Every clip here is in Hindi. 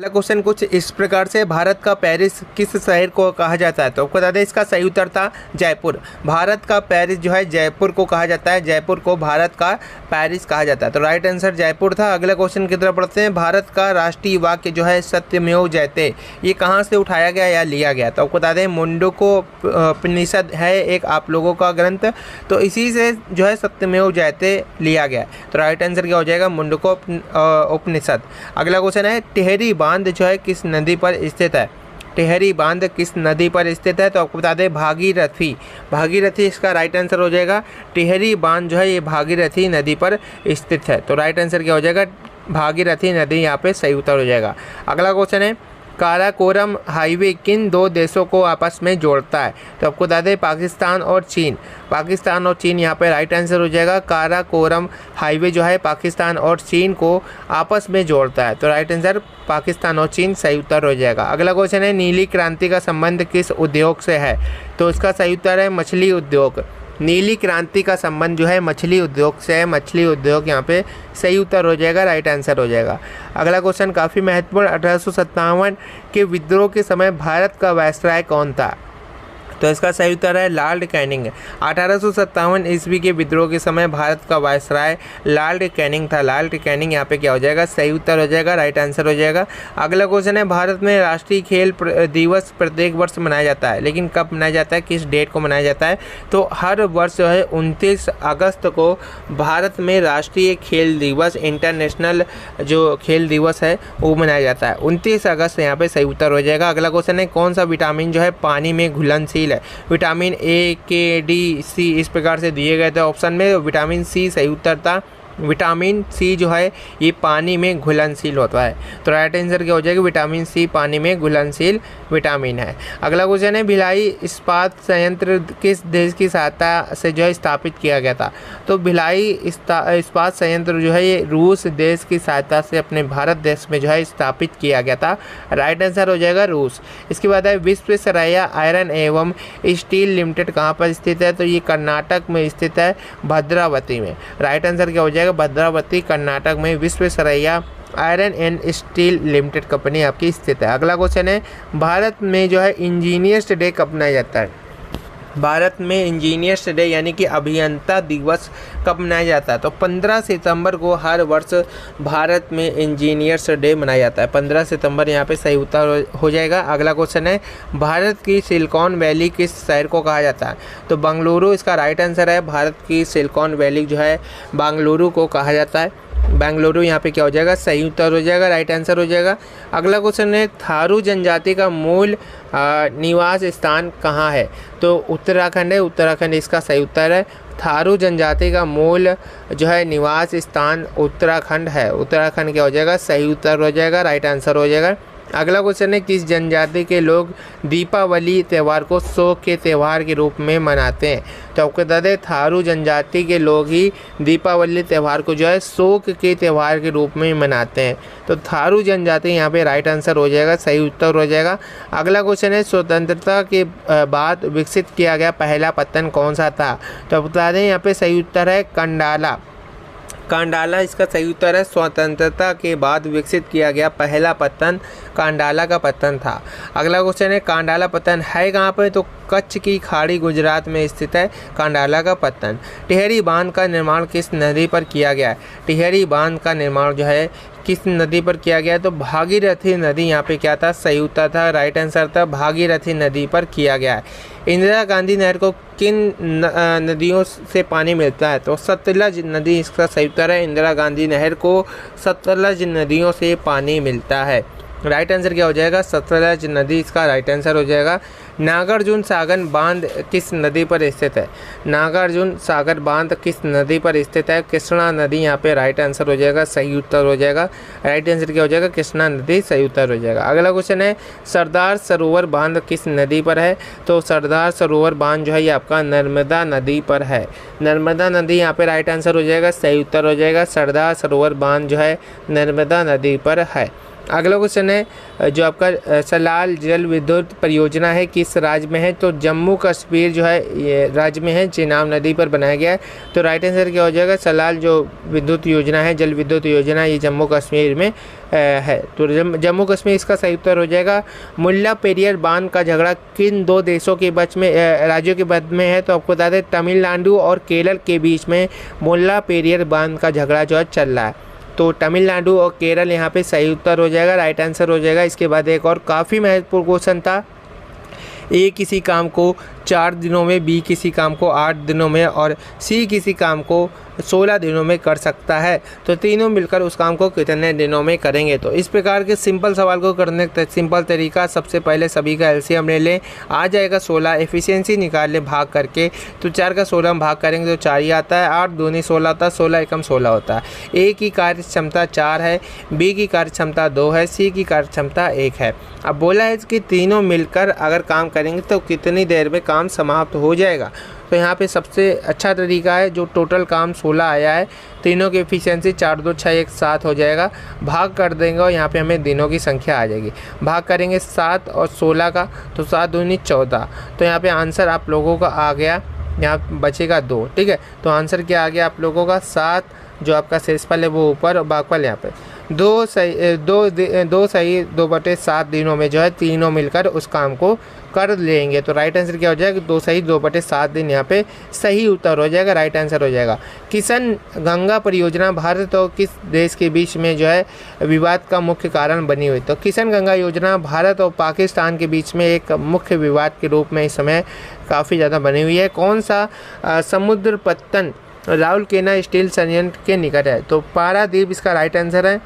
अगला क्वेश्चन कुछ इस प्रकार से, भारत का पेरिस किस शहर को कहा जाता है? तो आपको बता दें इसका सही उत्तर था जयपुर। भारत का पेरिस जो है जयपुर को कहा जाता है, जयपुर को भारत का पेरिस कहा जाता है। तो राइट आंसर जयपुर था। अगला क्वेश्चन की तरफ पढ़ते हैं। भारत का राष्ट्रीय वाक्य जो है सत्यमेव जयते, ये कहाँ से उठाया गया या लिया गया? तो आपको बता दें मुंडकोपनिषद है एक आप लोगों का ग्रंथ, तो इसी से जो है सत्यमेव जयते लिया गया। तो राइट आंसर क्या हो जाएगा? मुंडकोपनिषद। अगला क्वेश्चन है टिहरी बांध जो है किस नदी पर स्थित है? टिहरी बांध किस नदी पर स्थित है? तो आपको बता दें भागीरथी। भागीरथी इसका राइट आंसर हो जाएगा। टिहरी बांध जो है ये भागीरथी नदी पर स्थित है। तो राइट आंसर क्या हो जाएगा? भागीरथी नदी यहाँ पे सही उत्तर हो जाएगा। अगला क्वेश्चन है काराकोरम हाईवे किन दो देशों को आपस में जोड़ता है? तो आपको बता दें पाकिस्तान और चीन। पाकिस्तान और चीन यहाँ पे राइट आंसर हो जाएगा। काराकोरम हाईवे जो है पाकिस्तान और चीन को आपस में जोड़ता है। तो राइट आंसर पाकिस्तान और चीन सही उत्तर हो जाएगा। अगला क्वेश्चन है नीली क्रांति का संबंध किस उद्योग से है? तो इसका सही उत्तर है मछली उद्योग। नीली क्रांति का संबंध जो है मछली उद्योग से है। मछली उद्योग यहाँ पे सही उत्तर हो जाएगा, राइट आंसर हो जाएगा। अगला क्वेश्चन काफ़ी महत्वपूर्ण, 1857 के विद्रोह के समय भारत का वायसराय कौन था? तो इसका सही उत्तर है लॉर्ड कैनिंग। 1857 ईस्वी के विद्रोह के समय भारत का वायसराय लॉर्ड कैनिंग था। लॉर्ड कैनिंग यहाँ पे क्या हो जाएगा? सही उत्तर हो जाएगा, राइट आंसर हो जाएगा। अगला क्वेश्चन है भारत में राष्ट्रीय खेल दिवस प्रत्येक वर्ष मनाया जाता है, लेकिन कब मनाया जाता है, किस डेट को मनाया जाता है? तो हर वर्ष जो है 29 अगस्त को भारत में राष्ट्रीय खेल दिवस, इंटरनेशनल जो खेल दिवस है वो मनाया जाता है। 29 अगस्त यहाँ पे सही उत्तर हो जाएगा। अगला क्वेश्चन है कौन सा विटामिन जो है पानी में घुलनशील है? विटामिन ए, के, डी, सी इस प्रकार से दिए गए थे ऑप्शन में। विटामिन सी सही उत्तर था। विटामिन सी जो है ये पानी में घुलनशील होता है। तो राइट आंसर क्या हो जाएगा? विटामिन सी पानी में घुलनशील विटामिन है। अगला क्वेश्चन है भिलाई इस्पात संयंत्र किस देश की सहायता से जो है स्थापित किया गया था? तो भिलाई इस्पात संयंत्र जो है ये रूस देश की सहायता से अपने भारत देश में जो है स्थापित किया गया था। राइट आंसर हो जाएगा रूस। इसके बाद है विश्वेश्वरैया आयरन एवं स्टील लिमिटेड कहाँ पर स्थित है? तो ये कर्नाटक में स्थित है, भद्रावती में। राइट आंसर क्या हो जाएगा? भद्रावती कर्नाटक में Visvesvaraya iron and steel limited company आपकी स्थित है। अगला क्वेश्चन है भारत में जो है इंजीनियर्स डे कब मनाया जाता है? भारत में इंजीनियर्स डे यानी कि अभियंता दिवस कब मनाया जाता है? तो 15 सितंबर को हर वर्ष भारत में इंजीनियर्स डे मनाया जाता है। 15 सितंबर यहाँ पे सही उत्तर हो जाएगा। अगला क्वेश्चन है भारत की सिलिकॉन वैली किस शहर को कहा जाता है? तो बेंगलुरु इसका राइट आंसर है। भारत की सिलिकॉन वैली जो है बेंगलुरु को कहा जाता है। बेंगलुरु यहाँ पे क्या हो जाएगा? सही उत्तर हो जाएगा, राइट आंसर हो जाएगा। अगला क्वेश्चन है थारू जनजाति का मूल निवास स्थान कहाँ है? तो उत्तराखंड है। उत्तराखंड इसका सही उत्तर है। थारू जनजाति का मूल जो है निवास स्थान उत्तराखंड है। उत्तराखंड क्या हो जाएगा? सही उत्तर हो जाएगा, राइट आंसर हो जाएगा। अगला क्वेश्चन है किस जनजाति के लोग दीपावली त्यौहार को शोक के त्यौहार के रूप में मनाते हैं? तो आपको बता दें थारू जनजाति के लोग ही दीपावली त्यौहार को जो है शोक के त्यौहार के रूप में मनाते हैं। तो थारू जनजाति यहाँ पे राइट आंसर हो जाएगा, सही उत्तर हो जाएगा। अगला क्वेश्चन है स्वतंत्रता के बाद विकसित किया गया पहला पत्तन कौन सा था? तो आप बता दें यहाँ पे सही उत्तर है कंडाला। कांडाला इसका सही उत्तर है। स्वतंत्रता के बाद विकसित किया गया पहला पत्तन कांडाला का पत्तन था। अगला क्वेश्चन है कांडाला पत्तन है कहाँ पर? तो कच्छ की खाड़ी गुजरात में स्थित है कांडाला का पत्तन। टिहरी बांध का निर्माण किस नदी पर किया गया है? टिहरी बांध का निर्माण जो है किस नदी पर किया गया है? तो भागीरथी नदी यहाँ पे क्या था? सही उत्तर था, राइट आंसर था। भागीरथी नदी पर किया गया है। इंदिरा गांधी नहर को किन नदियों से पानी मिलता है? तो सतलज नदी इसका सही उत्तर है। इंदिरा गांधी नहर को सतलज नदियों से पानी मिलता है। राइट आंसर क्या हो जाएगा? सतलज नदी इसका राइट आंसर हो जाएगा। नागार्जुन सागर बांध किस नदी पर स्थित है? नागार्जुन सागर बांध किस नदी पर स्थित है? कृष्णा नदी यहाँ पे राइट आंसर हो जाएगा, सही उत्तर हो जाएगा। राइट आंसर क्या हो जाएगा? कृष्णा नदी सही उत्तर हो जाएगा। अगला क्वेश्चन है सरदार सरोवर बांध किस नदी पर है? तो सरदार सरोवर बांध जो है ये आपका नर्मदा नदी पर है। नर्मदा नदी यहाँ पे राइट आंसर हो जाएगा, सही उत्तर हो जाएगा। सरदार सरोवर बांध जो है नर्मदा नदी पर है। अगला क्वेश्चन है जो आपका सलाल जल विद्युत परियोजना है किस राज्य में है, तो जम्मू कश्मीर जो है ये राज्य में है, चेनाब नदी पर बनाया गया है। तो राइट आंसर क्या हो जाएगा, सलाल जो विद्युत योजना है, जल विद्युत योजना, ये जम्मू कश्मीर में है। तो जम्मू कश्मीर इसका सही उत्तर हो जाएगा। मुल्ला पेरियार बांध का झगड़ा किन दो देशों के बीच में राज्यों के बीच में है, तो आपको बता दें तमिलनाडु और केरल के बीच में मुल्ला पेरियार बांध का झगड़ा जो है चल रहा है। तो तमिलनाडु और केरल यहाँ पे सही उत्तर हो जाएगा, राइट आंसर हो जाएगा। इसके बाद एक और काफ़ी महत्वपूर्ण क्वेश्चन था, ए किसी काम को 4 दिनों में, बी किसी काम को 8 दिनों में और सी किसी काम को 16 दिनों में कर सकता है, तो तीनों मिलकर उस काम को कितने दिनों में करेंगे। तो इस प्रकार के सिंपल सवाल को करने का सिंपल तरीका, सबसे पहले सभी का एलसीएम ले लें, आ जाएगा 16, एफिशिएंसी निकाल लें भाग करके, तो 4 का 16 में भाग करेंगे तो 4 ही आता है, 8 दूनी 16 होता है, 16 एकम 16 होता है। ए की कार्य क्षमता 4 है, बी की कार्य क्षमता 2 है, सी की कार्य क्षमता 1 है। अब बोला है कि तीनों मिलकर अगर काम करेंगे तो कितनी देर में काम समाप्त हो जाएगा। तो यहाँ पे सबसे अच्छा तरीका है, जो टोटल काम 16 आया है, तीनों की एफिशिएंसी 4 2 6 1 7 हो जाएगा, भाग कर देंगे और यहाँ पे हमें दिनों की संख्या आ जाएगी। भाग करेंगे 7 और 16 का, तो 7 दूनी 14, तो यहाँ पे आंसर आप लोगों का आ गया, यहाँ बचेगा 2, ठीक है। तो आंसर क्या आ गया आप लोगों का 7, जो आपका शेषफल है वो ऊपर और भागफल यहाँ पे 2 सही 2/7 दिनों में जो है तीनों मिलकर उस काम को कर लेंगे। तो राइट आंसर क्या हो जाएगा, 2 सही 2/7 दिन यहाँ पे सही उत्तर हो जाएगा, राइट आंसर हो जाएगा। किशन गंगा परियोजना भारत और किस देश के बीच में जो है विवाद का मुख्य कारण बनी हुई, तो किशन गंगा योजना भारत और पाकिस्तान के बीच में एक मुख्य विवाद के रूप में इस समय काफ़ी ज़्यादा बनी हुई है। कौन सा समुद्र पत्तन राउरकेला स्टील संयंत्र के निकट है, तो पारादीप इसका राइट आंसर है।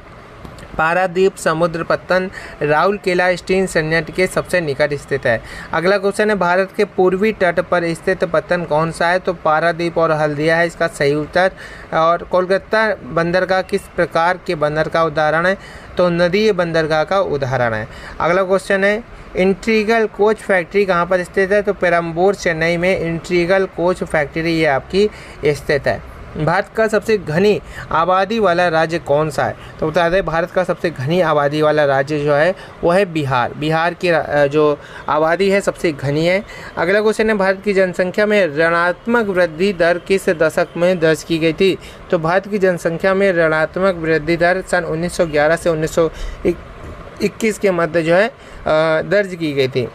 पारादीप समुद्र पत्तन राउरकेला स्टील संयंत्र के सबसे निकट स्थित है। अगला क्वेश्चन है, भारत के पूर्वी तट पर स्थित पत्तन कौन सा है, तो पारादीप और हल्दिया है इसका सही उत्तर। और कोलकाता बंदरगाह किस प्रकार के बंदर का उदाहरण है, तो नदीय बंदरगाह का उदाहरण है। अगला क्वेश्चन है, इंटीग्रल कोच फैक्ट्री कहाँ पर स्थित है, तो पेरम्बूर चेन्नई में इंटीग्रल कोच फैक्ट्री ये आपकी स्थित है। भारत का सबसे घनी आबादी वाला राज्य कौन सा है, तो बता दें भारत का सबसे घनी आबादी वाला राज्य जो है वो है बिहार। बिहार की जो आबादी है सबसे घनी है। अगला क्वेश्चन है, भारत की जनसंख्या में ऋणात्मक वृद्धि दर किस दशक में दर्ज की गई थी, तो भारत की जनसंख्या में ऋणात्मक वृद्धि दर सन 1911 से 1921 के मध्य जो है दर्ज की गई थी।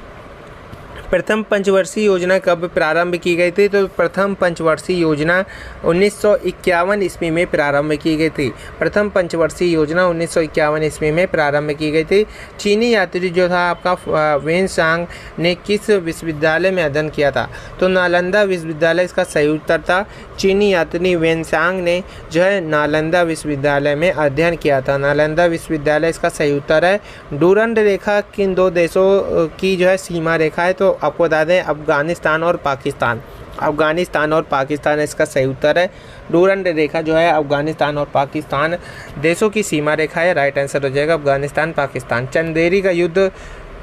प्रथम पंचवर्षीय योजना कब प्रारंभ की गई थी, तो प्रथम पंचवर्षीय योजना 1951 ईस्वी में प्रारंभ की गई थी। प्रथम पंचवर्षीय योजना 1951 ईस्वी में प्रारंभ की गई थी। चीनी यात्री जो था आपका वेनसांग ने किस विश्वविद्यालय में अध्ययन किया था, तो नालंदा विश्वविद्यालय इसका सही उत्तर था। चीनी यात्री वेनसांग ने जो है नालंदा विश्वविद्यालय में अध्ययन किया था, नालंदा विश्वविद्यालय इसका सही उत्तर है। डूरंड रेखा किन दो देशों की जो है सीमा रेखा है, तो आपको बता दें अफगानिस्तान और पाकिस्तान। अफगानिस्तान और पाकिस्तान इसका सही उत्तर है। डूरंड रेखा जो है अफगानिस्तान और पाकिस्तान देशों की सीमा रेखा है, राइट आंसर हो जाएगा अफगानिस्तान पाकिस्तान। चंदेरी का युद्ध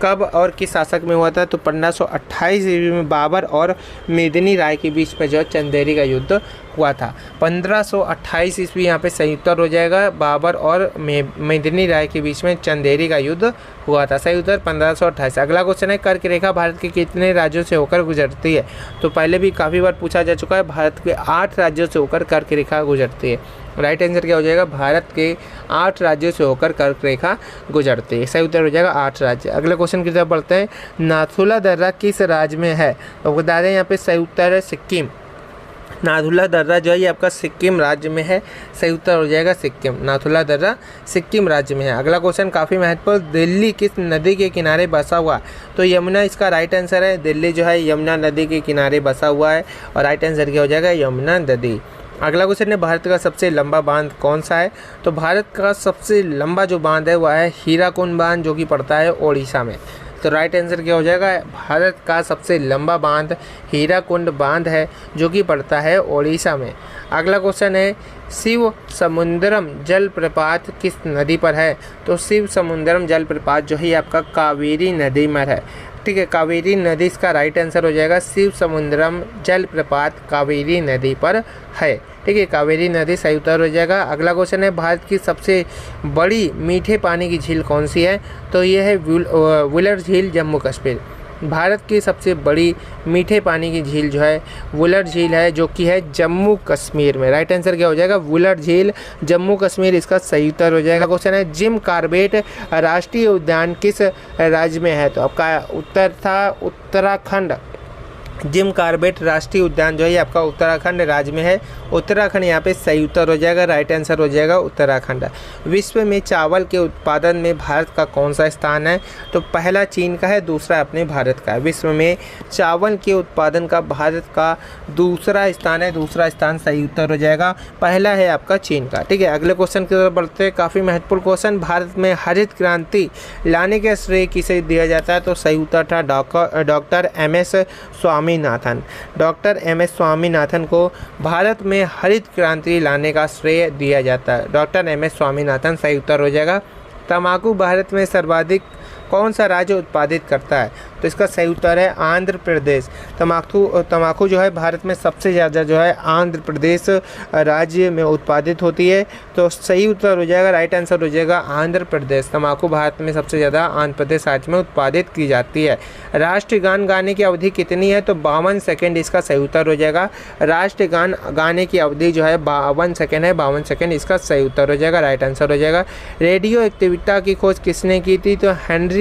कब और किस शासक में हुआ था, तो 1528 ईस्वी में बाबर और मेदिनी राय के बीच में जो चंदेरी का युद्ध हुआ था। 1528 ईस्वी यहाँ पे सही उत्तर हो जाएगा, बाबर और मेदिनी राय के बीच में चंदेरी का युद्ध हुआ था, सही उत्तर 1528। अगला क्वेश्चन है, कर्क रेखा भारत के कितने राज्यों से होकर गुजरती है, तो पहले भी काफ़ी बार पूछा जा चुका है, भारत के 8 राज्यों से होकर कर्क रेखा गुजरती है। राइट आंसर क्या हो जाएगा, भारत के 8 राज्यों से होकर कर्क रेखा गुजरती है, सही उत्तर हो जाएगा 8 राज्य। अगले क्वेश्चन की तरफ बढ़ते हैं, नाथुला दर्रा किस राज्य में है, तो बता दें यहाँ पे सही उत्तर है सिक्किम। नाथुला दर्रा जो है ये आपका सिक्किम राज्य में है, सही उत्तर हो जाएगा सिक्किम। नाथुला दर्रा सिक्किम राज्य में है। अगला क्वेश्चन काफ़ी महत्वपूर्ण, दिल्ली किस नदी के किनारे बसा हुआ, तो यमुना इसका राइट आंसर है। दिल्ली जो है यमुना नदी के किनारे बसा हुआ है और राइट आंसर क्या हो जाएगा यमुना नदी। अगला क्वेश्चन है, भारत का सबसे लंबा बांध कौन सा है, तो भारत का सबसे लंबा जो बांध है वह है हीराकुंड बांध, जो कि पड़ता है ओडिशा में। तो राइट आंसर क्या हो जाएगा, भारत का सबसे लंबा बांध हीराकुंड बांध है, जो कि पड़ता है ओडिशा में। अगला क्वेश्चन है, शिव समुद्रम जलप्रपात किस नदी पर है, तो शिव समुद्रम जलप्रपात जो है आपका कावेरी नदी में है। ठीक है, कावेरी नदी इसका राइट आंसर हो जाएगा। शिव समुद्रम जलप्रपात कावेरी नदी पर है। ठीक है, कावेरी नदी सही उत्तर हो जाएगा। अगला क्वेश्चन है, भारत की सबसे बड़ी मीठे पानी की झील कौन सी है? तो ये है वुलर झील, जम्मू कश्मीर। भारत की सबसे बड़ी मीठे पानी की झील जो है वुलर झील है, जो कि है जम्मू कश्मीर में। राइट आंसर क्या हो जाएगा? वुलर झील, जम्मू कश्मीर इसका सही उत्तर हो जाएगा। क्वेश्चन है, जिम कॉर्बेट राष्ट्रीय उद्यान किस राज्य में है? तो आपका उत्तर था उत्तराखंड। जिम कॉर्बेट राष्ट्रीय उद्यान जो है ये आपका उत्तराखंड राज्य में है। उत्तराखंड यहाँ पे सही उत्तर हो जाएगा। राइट आंसर हो जाएगा उत्तराखंड। विश्व में चावल के उत्पादन में भारत का कौन सा स्थान है? तो पहला चीन का है, दूसरा अपने भारत का है। विश्व में चावल के उत्पादन का भारत का दूसरा स्थान है, दूसरा स्थान सही उत्तर हो जाएगा। पहला है आपका चीन का। ठीक है, अगले क्वेश्चन की तरफ बढ़ते हैं। काफ़ी महत्वपूर्ण क्वेश्चन, भारत में हरित क्रांति लाने का श्रेय किसे दिया जाता है? तो सही उत्तर था doctor MS. Swaminathan. Doctor MS. Swaminathan को भारत में हरित क्रांति लाने का श्रेय दिया जाता है। Doctor MS. स्वामीनाथन सही उत्तर हो जाएगा। तंबाकू भारत में सर्वाधिक कौन सा राज्य उत्पादित करता है? तो इसका सही उत्तर है आंध्र प्रदेश। तंबाकू जो है भारत में सबसे ज़्यादा जो है आंध्र प्रदेश राज्य में उत्पादित होती है। तो सही उत्तर हो जाएगा, राइट आंसर हो जाएगा आंध्र प्रदेश। तंबाकू भारत में सबसे ज़्यादा आंध्र प्रदेश राज्य में उत्पादित की जाती है। राष्ट्रगान गाने की अवधि कितनी है? तो 52 सेकेंड इसका सही उत्तर हो जाएगा। राष्ट्रगान गाने की अवधि जो है 52 सेकेंड है, 52 सेकेंड इसका सही उत्तर हो जाएगा। राइट आंसर हो जाएगा। रेडियो एक्टिविटी की खोज किसने की थी? तो हेनरी